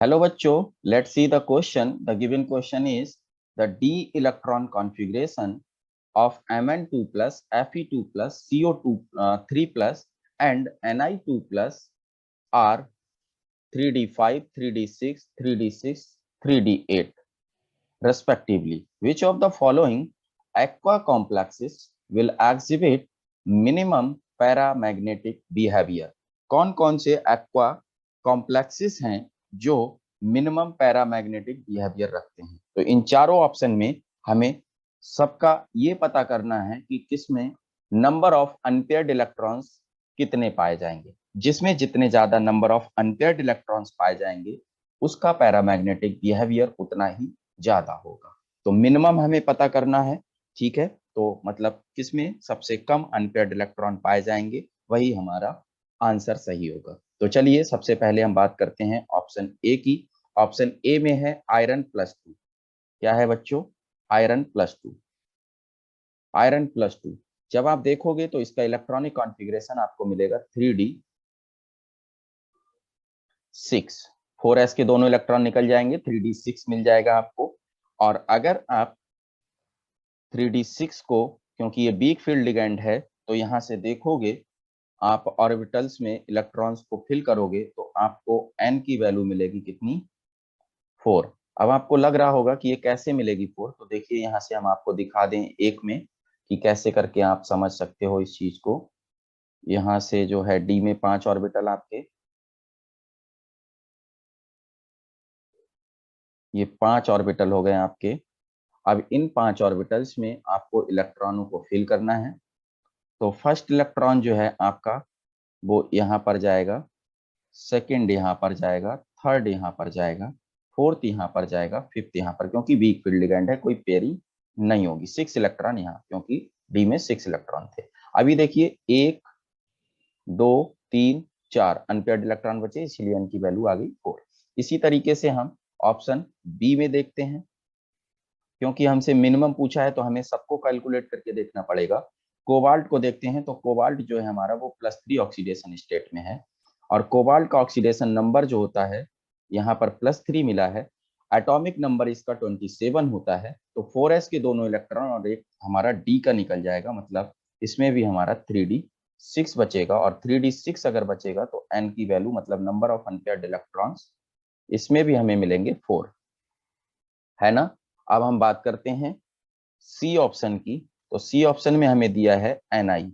Hello बच्चों, let's see the question. The given question is the d electron configuration of Mn2 plus Fe2 plus CO2 3 plus and Ni2 plus are 3d5, 3d6, 3d6, 3d8 respectively. Which of the following aqua complexes will exhibit minimum paramagnetic behavior? कौन कौन से aqua complexes हैं जो minimum paramagnetic behaviour रखते हैं? तो इन चारों option में हमें सबका ये पता करना है कि किसमें नंबर ऑफ अनपेयर्ड इलेक्ट्रॉन्स कितने पाए जाएंगे। जिसमें जितने ज्यादा नंबर ऑफ अनपेयर्ड इलेक्ट्रॉन्स पाए जाएंगे उसका पैरामैग्नेटिक बिहेवियर उतना ही ज्यादा होगा। तो मिनिमम हमें पता करना है, ठीक है। तो मतलब किसमें सबसे कम अनपेयर्ड इलेक्ट्रॉन पाए जाएंगे वही हमारा आंसर सही होगा। तो चलिए सबसे पहले हम बात करते हैं ऑप्शन ए की। ऑप्शन ए में है आयरन +2। क्या है बच्चों? आयरन +2। आयरन +2 जब आप देखोगे तो इसका इलेक्ट्रॉनिक कॉन्फ़िगरेशन आपको मिलेगा 3d6। 4s के दोनों इलेक्ट्रॉन निकल जाएंगे, 3d6 मिल जाएगा आपको। और अगर आप 3d6 को, क्योंकि ये वीक फील्ड लिगैंड है, तो यहां से देखोगे आप ऑर्बिटल्स में इलेक्ट्रॉन्स को फिल करोगे तो आपको n की वैल्यू मिलेगी कितनी? 4। अब आपको लग रहा होगा कि ये कैसे मिलेगी 4, तो देखिए यहाँ से हम आपको दिखा दें एक में कि कैसे करके आप समझ सकते हो इस चीज को। यहाँ से जो है डी में 5 ऑर्बिटल आपके, ये 5 ऑर्बिटल हो गए आपके। अब इन 5 ऑर्बिटल्स में आपको इलेक्ट्रॉनों को फिल करना है। तो फर्स्ट इलेक्ट्रॉन जो है आपका वो यहाँ पर जाएगा, सेकेंड यहाँ पर जाएगा, थर्ड यहाँ पर जाएगा, फोर्थ यहाँ पर जाएगा, फिफ्थ यहाँ पर, क्योंकि वीक फील्ड लिगैंड है कोई पेयरिंग नहीं होगी। 6 इलेक्ट्रॉन यहाँ, क्योंकि डी में 6 इलेक्ट्रॉन थे। अभी देखिए 1 2 3 4 अनपेयर्ड इलेक्ट्रॉन बचे, इसलिए n की वैल्यू आ गई 4। इसी तरीके से हम ऑप्शन बी में देखते हैं। क्योंकि हमसे मिनिमम पूछा है तो हमें सबको कैलकुलेट करके देखना पड़ेगा। कोबाल्ट को देखते हैं तो कोबाल्ट जो है हमारा वो +3 ऑक्सीडेशन स्टेट में है। और कोबाल्ट का ऑक्सीडेशन नंबर जो होता है यहाँ पर +3 मिला है। एटॉमिक नंबर इसका 27 होता है। तो 4s के दोनों इलेक्ट्रॉन और एक हमारा डी का निकल जाएगा, मतलब इसमें भी हमारा 3d6 बचेगा। और 3d6 अगर बचेगा तो n की वैल्यू, मतलब नंबर ऑफ अनपेयर्ड इलेक्ट्रॉन्स, इसमें भी हमें मिलेंगे 4, है ना। अब हम बात करते हैं सी ऑप्शन की। तो सी ऑप्शन में हमें दिया है Ni,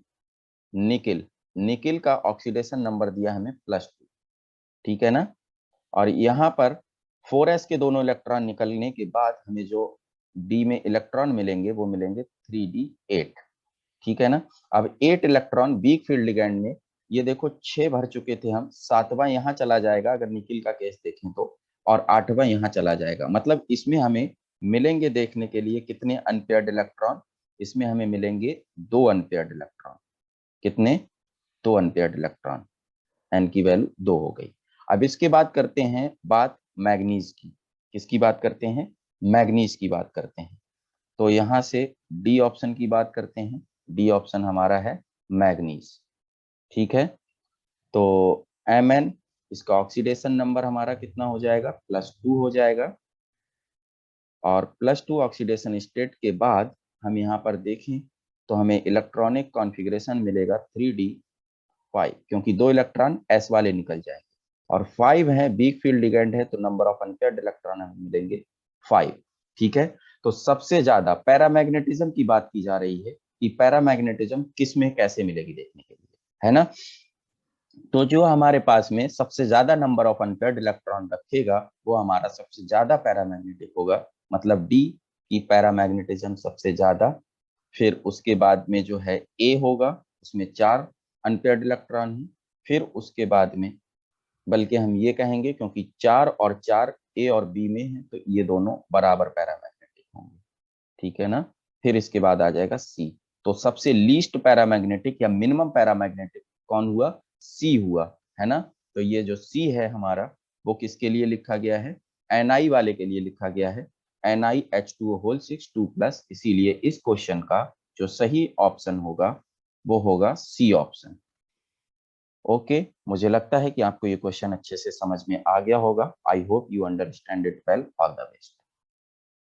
निकिल। निकिल का ऑक्सीडेशन नंबर दिया हमें +2, ठीक है ना। और यहाँ पर 4s के दोनों इलेक्ट्रॉन निकलने के बाद हमें जो डी में इलेक्ट्रॉन मिलेंगे वो मिलेंगे 3d8, ठीक है ना। अब 8 इलेक्ट्रॉन वीक फील्ड लिगैंड में, ये देखो 6 भर चुके थे हम, 7वां यहाँ चला जाएगा अगर निकिल का केस देखें तो, और 8वां यहाँ चला जाएगा। मतलब इसमें हमें मिलेंगे देखने के लिए कितने अनपेयर्ड इलेक्ट्रॉन? इसमें हमें मिलेंगे 2 अनपेयर्ड इलेक्ट्रॉन। कितने? 2 अनपेयर्ड इलेक्ट्रॉन। एन की वैल्यू 2 हो गई। अब इसके बाद करते हैं बात मैग्नीज की। किसकी बात करते हैं? मैग्नीज की बात करते हैं। तो यहाँ से डी ऑप्शन की बात करते हैं। डी ऑप्शन हमारा है मैग्नीज, ठीक है। तो Mn, इसका ऑक्सीडेशन नंबर हमारा कितना हो जाएगा? +2 हो जाएगा। और +2 ऑक्सीडेशन स्टेट के बाद हम यहाँ पर देखें तो हमें इलेक्ट्रॉनिक कॉन्फ़िगरेशन मिलेगा 3d5, क्योंकि 2 इलेक्ट्रॉन s वाले निकल जाएंगे और 5 है वीक फील्ड लिगैंड है, तो नंबर ऑफ अनपेयर्ड इलेक्ट्रॉन हमें मिलेंगे 5, ठीक है। तो सबसे ज्यादा पैरामैग्नेटिज्म की बात की जा रही है कि पैरामैग्नेटिज्म किस में कैसे मिलेगी देखने के लिए, है ना। तो जो हमारे पास में सबसे ज्यादा नंबर ऑफ अनपेयर्ड इलेक्ट्रॉन रखेगा वो हमारा सबसे ज्यादा पैरामैग्नेटिक होगा, मतलब डी की पैरामैग्नेटिज्म सबसे ज्यादा। फिर उसके बाद में जो है ए होगा, उसमें 4 अनपेयर्ड इलेक्ट्रॉन है। फिर उसके बाद में, बल्कि हम ये कहेंगे क्योंकि 4 और 4 ए और बी में है तो ये दोनों बराबर पैरामैग्नेटिक होंगे, ठीक है ना। फिर इसके बाद आ जाएगा सी। तो सबसे लीस्ट पैरामैग्नेटिक या मिनिमम पैरामैग्नेटिक कौन हुआ? सी हुआ, है ना। तो ये जो सी है हमारा वो किसके लिए लिखा गया है? Ni वाले के लिए लिखा गया है, NiH2O6 2+। इसीलिए इस क्वेश्चन का जो सही ऑप्शन होगा वो होगा सी ऑप्शन। ओके, मुझे लगता है कि आपको ये क्वेश्चन अच्छे से समझ में आ गया होगा। I hope you understand it well. All the best.